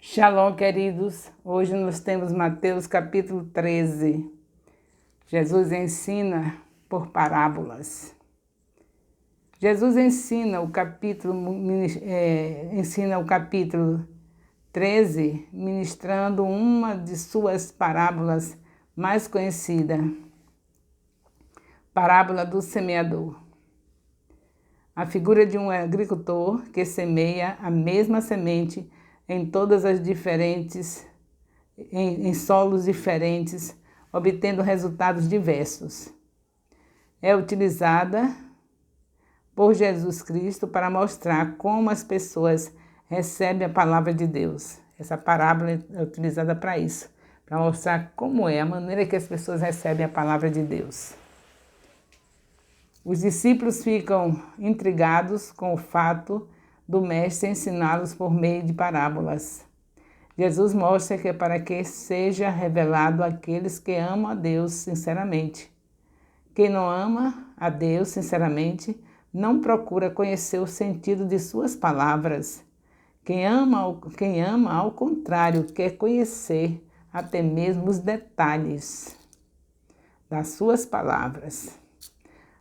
Shalom, queridos. Hoje nós temos Mateus capítulo 13. Jesus ensina por parábolas. Jesus ensina o capítulo 13, ministrando uma de suas parábolas mais conhecida, parábola do semeador. A figura de um agricultor que semeia a mesma semente em todas as diferentes, em solos diferentes, obtendo resultados diversos. É utilizada por Jesus Cristo para mostrar como as pessoas recebem a palavra de Deus. Essa parábola é utilizada para isso, para mostrar como é a maneira que as pessoas recebem a palavra de Deus. Os discípulos ficam intrigados com o fato do mestre ensiná-los por meio de parábolas. Jesus mostra que é para que seja revelado àqueles que amam a Deus sinceramente. Quem não ama a Deus sinceramente não procura conhecer o sentido de suas palavras. Quem ama, ao contrário, quer conhecer até mesmo os detalhes das suas palavras.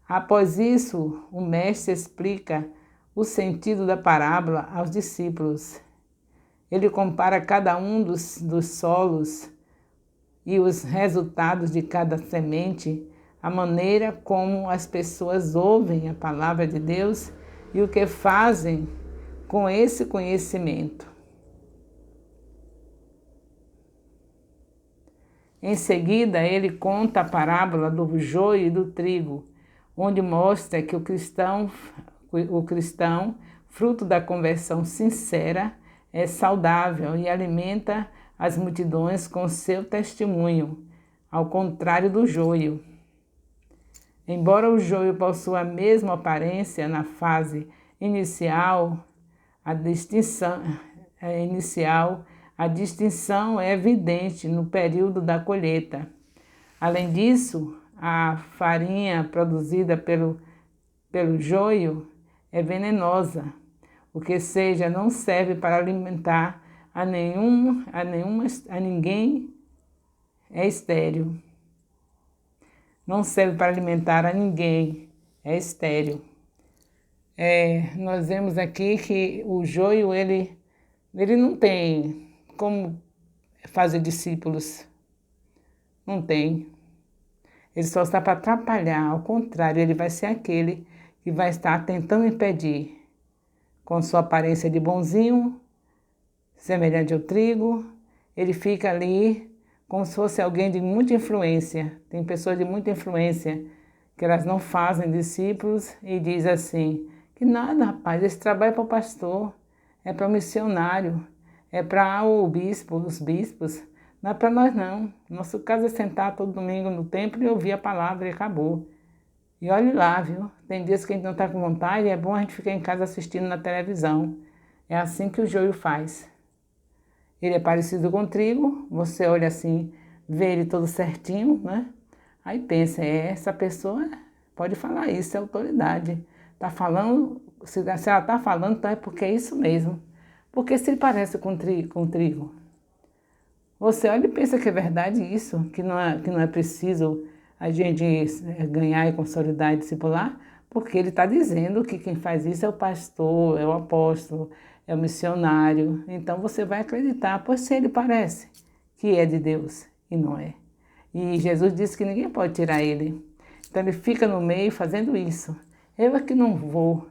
Após isso, o mestre explica o sentido da parábola aos discípulos. Ele compara cada um dos solos e os resultados de cada semente, a maneira como as pessoas ouvem a palavra de Deus e o que fazem com esse conhecimento. Em seguida, ele conta a parábola do joio e do trigo, onde mostra que o cristão, fruto da conversão sincera, é saudável e alimenta as multidões com seu testemunho, ao contrário do joio. Embora o joio possua a mesma aparência na fase inicial, a distinção é evidente no período da colheita. Além disso, a farinha produzida pelo joio é venenosa, o que seja, não serve para alimentar a ninguém, é estéril. Não serve para alimentar a ninguém, é estéril. Nós vemos aqui que o joio, ele não tem como fazer discípulos. Não tem. Ele só está para atrapalhar, ao contrário, ele vai ser aquele que vai estar tentando impedir, com sua aparência de bonzinho, semelhante ao trigo, ele fica ali como se fosse alguém de muita influência. Tem pessoas de muita influência que elas não fazem discípulos e diz assim, que nada, rapaz, esse trabalho é para o pastor, é para o missionário, é para os bispos, não é para nós não. Nosso caso é sentar todo domingo no templo e ouvir a palavra e acabou. E olhe lá, viu? Tem dias que a gente não está com vontade, é bom a gente ficar em casa assistindo na televisão. É assim que o joio faz. Ele é parecido com o trigo, você olha assim, vê ele todo certinho, né? Aí pensa, essa pessoa pode falar isso, é autoridade. Tá falando, se ela está falando, então é porque é isso mesmo. Porque se ele parece com trigo, você olha e pensa que é verdade isso, que não é preciso a gente ganhar e consolidar e discipular, porque ele está dizendo que quem faz isso é o pastor, é o apóstolo, é o missionário. Então você vai acreditar, pois se ele parece que é de Deus e não é. E Jesus disse que ninguém pode tirar ele. Então ele fica no meio fazendo isso. Eu é que não vou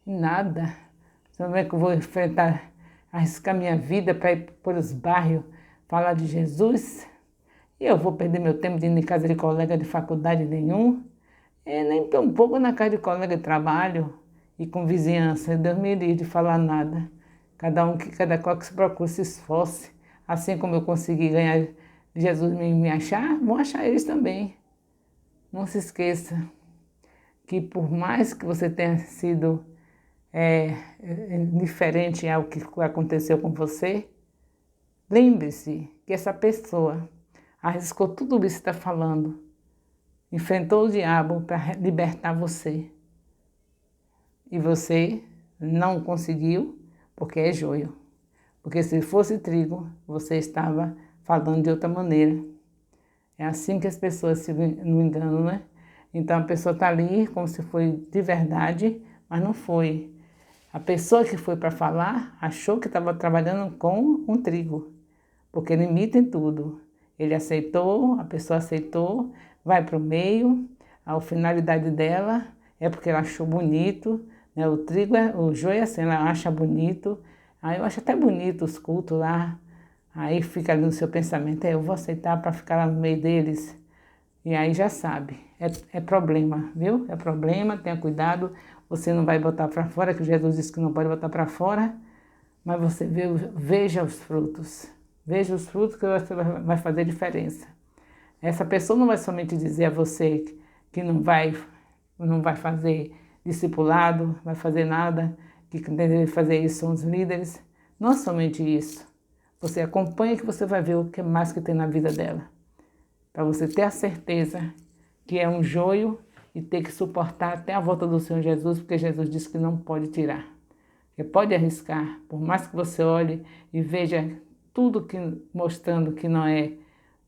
em nada. Como é que eu vou arriscar minha vida para ir por os bairros falar de Jesus? E eu vou perder meu tempo de ir em casa de colega de faculdade nenhum, nem tão pouco na casa de colega de trabalho e com vizinhança. Deus me livre de falar nada. Cada qual que se procure, se esforce. Assim como eu consegui ganhar Jesus me achar, vão achar eles também. Não se esqueça que por mais que você tenha sido diferente ao que aconteceu com você, lembre-se que essa pessoa arriscou tudo isso que está falando, enfrentou o diabo para libertar você. E você não conseguiu porque é joio. Porque se fosse trigo, você estava falando de outra maneira. É assim que as pessoas se no enganam, né? Então a pessoa está ali como se foi de verdade, mas não foi. A pessoa que foi para falar achou que estava trabalhando com um trigo, porque ele imita em tudo. Ele aceitou, a pessoa aceitou, vai para o meio, a finalidade dela é porque ela achou bonito, né? O trigo, o joio é assim, ela acha bonito. Aí eu acho até bonito os cultos lá. Aí fica ali no seu pensamento, eu vou aceitar para ficar lá no meio deles. E aí já sabe, é problema, viu? É problema, tenha cuidado. Você não vai botar para fora, que Jesus disse que não pode botar para fora, mas você veja os frutos. Veja os frutos que você vai fazer diferença. Essa pessoa não vai somente dizer a você que não vai fazer discipulado, vai fazer nada, que deve fazer isso são os líderes. Não somente isso. Você acompanha que você vai ver o que mais que tem na vida dela. Para você ter a certeza que é um joio e ter que suportar até a volta do Senhor Jesus, porque Jesus disse que não pode tirar. Você pode arriscar, por mais que você olhe e veja tudo mostrando que não é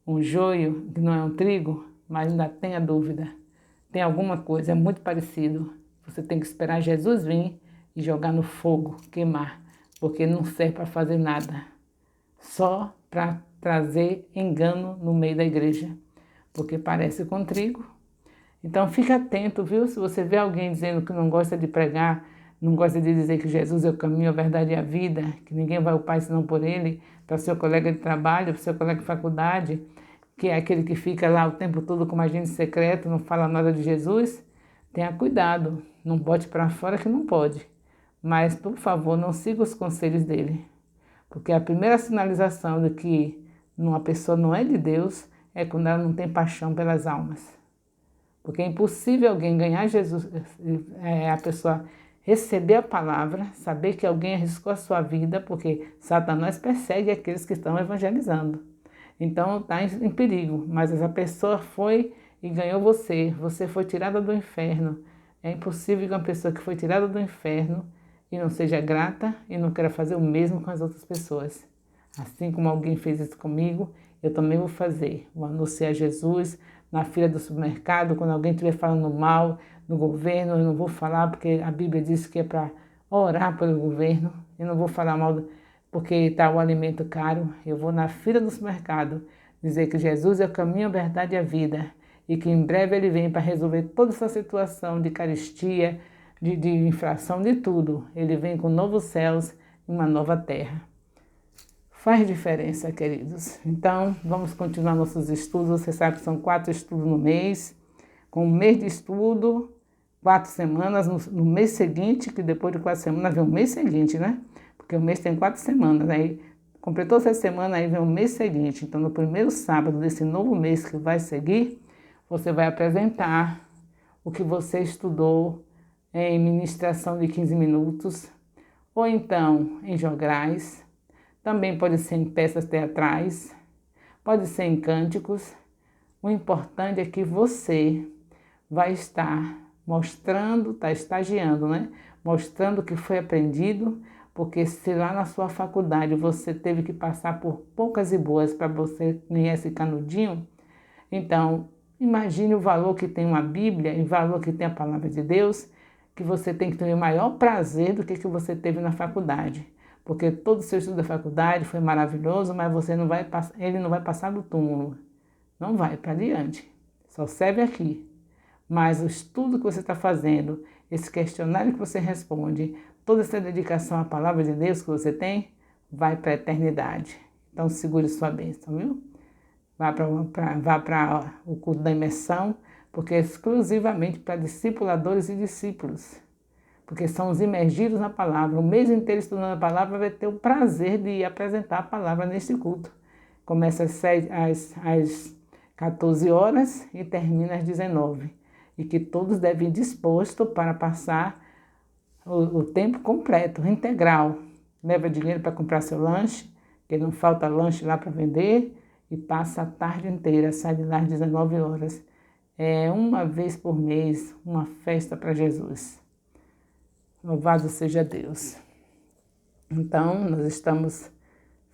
um joio, que não é um trigo, mas ainda tenha dúvida. Tem alguma coisa, é muito parecido. Você tem que esperar Jesus vir e jogar no fogo, queimar, porque não serve para fazer nada. Só para trazer engano no meio da igreja, porque parece com trigo. Então fique atento, viu? Se você vê alguém dizendo que não gosta de pregar, não gosta de dizer que Jesus é o caminho, a verdade e a vida, que ninguém vai ao Pai senão por Ele, para seu colega de trabalho, para seu colega de faculdade, que é aquele que fica lá o tempo todo como agente secreto, não fala nada de Jesus, tenha cuidado, não bote para fora que não pode. Mas, por favor, não siga os conselhos dele. Porque a primeira sinalização de que uma pessoa não é de Deus é quando ela não tem paixão pelas almas. Porque é impossível alguém ganhar Jesus, a pessoa receber a palavra, saber que alguém arriscou a sua vida, porque Satanás persegue aqueles que estão evangelizando. Então está em perigo, mas essa pessoa foi e ganhou você foi tirada do inferno. É impossível que uma pessoa que foi tirada do inferno e não seja grata e não queira fazer o mesmo com as outras pessoas. Assim como alguém fez isso comigo, eu também vou fazer. Vou anunciar Jesus na fila do supermercado, quando alguém estiver falando mal do governo, eu não vou falar, porque a Bíblia diz que é para orar pelo governo. Eu não vou falar mal porque está o alimento caro. Eu vou na fila do supermercado dizer que Jesus é o caminho, a verdade e a vida e que em breve Ele vem para resolver toda essa situação de carestia, de infração, de tudo. Ele vem com novos céus e uma nova terra. Faz diferença, queridos. Então, vamos continuar nossos estudos. Você sabe que são 4 estudos no mês. Com um mês de estudo, 4 semanas. No mês seguinte, que depois de 4 semanas vem o mês seguinte, né? Porque o mês tem 4 semanas. Aí, completou essa semana, aí vem o mês seguinte. Então, no primeiro sábado desse novo mês que vai seguir, você vai apresentar o que você estudou em ministração de 15 minutos, ou então em jograis. Também pode ser em peças teatrais, pode ser em cânticos. O importante é que você vai estar mostrando, está estagiando, né? Mostrando o que foi aprendido, porque se lá na sua faculdade você teve que passar por poucas e boas para você ganhar esse canudinho, então imagine o valor que tem uma Bíblia e o valor que tem a palavra de Deus, que você tem que ter o maior prazer do que você teve na faculdade. Porque todo o seu estudo da faculdade foi maravilhoso, mas ele não vai passar do túmulo. Não vai para adiante. Só serve aqui. Mas o estudo que você está fazendo, esse questionário que você responde, toda essa dedicação à palavra de Deus que você tem, vai para a eternidade. Então segure sua bênção, viu? Vá para o culto da imersão, porque é exclusivamente para discipuladores e discípulos. Porque são os imergidos na palavra. O mês inteiro estudando a palavra vai ter o prazer de apresentar a palavra neste culto. Começa às 14 horas e termina às 19. E que todos devem ir dispostos para passar o tempo completo, integral. Leva dinheiro para comprar seu lanche, que não falta lanche lá para vender, e passa a tarde inteira, sai de lá às 19 horas. É uma vez por mês, uma festa para Jesus. Louvado seja Deus. Então, nós estamos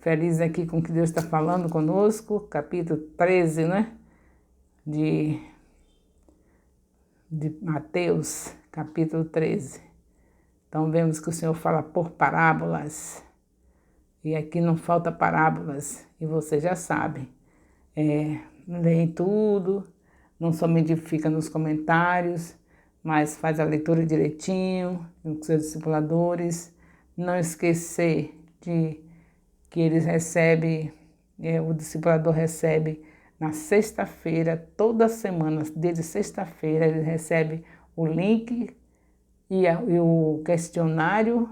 Feliz aqui com o que Deus está falando conosco, capítulo 13, né? De Mateus, capítulo 13. Então vemos que o Senhor fala por parábolas, e aqui não falta parábolas, e você já sabe. Leem tudo, não somente fica nos comentários, mas faz a leitura direitinho com seus discipuladores. Não esquecer de que eles recebem, o discipulador recebe na sexta-feira, toda semana, desde sexta-feira, ele recebe o link e o questionário,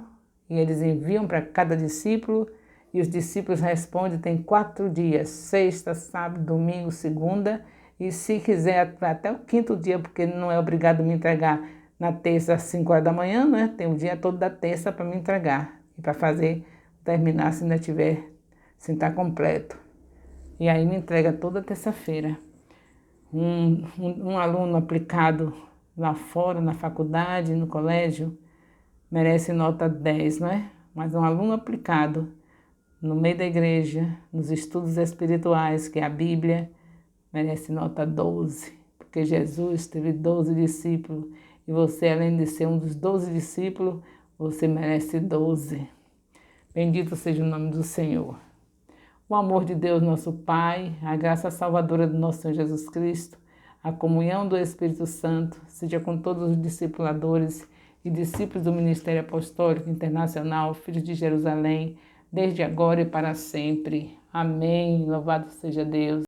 e eles enviam para cada discípulo, e os discípulos respondem, tem 4 dias, sexta, sábado, domingo, segunda, e se quiser até o 5º dia, porque não é obrigado a me entregar na terça às 5 horas da manhã, né? Tem o dia todo da terça para me entregar, e para terminar se ainda tiver, se está completo. E aí me entrega toda terça-feira. Um aluno aplicado lá fora, na faculdade, no colégio, merece nota 10, não é? Mas um aluno aplicado no meio da igreja, nos estudos espirituais, que é a Bíblia, merece nota 12, porque Jesus teve 12 discípulos, e você, além de ser um dos 12 discípulos, você merece 12. Bendito seja o nome do Senhor. O amor de Deus, nosso Pai, a graça salvadora do nosso Senhor Jesus Cristo, a comunhão do Espírito Santo, seja com todos os discipuladores e discípulos do Ministério Apostólico Internacional, Filhos de Jerusalém, desde agora e para sempre. Amém. Louvado seja Deus.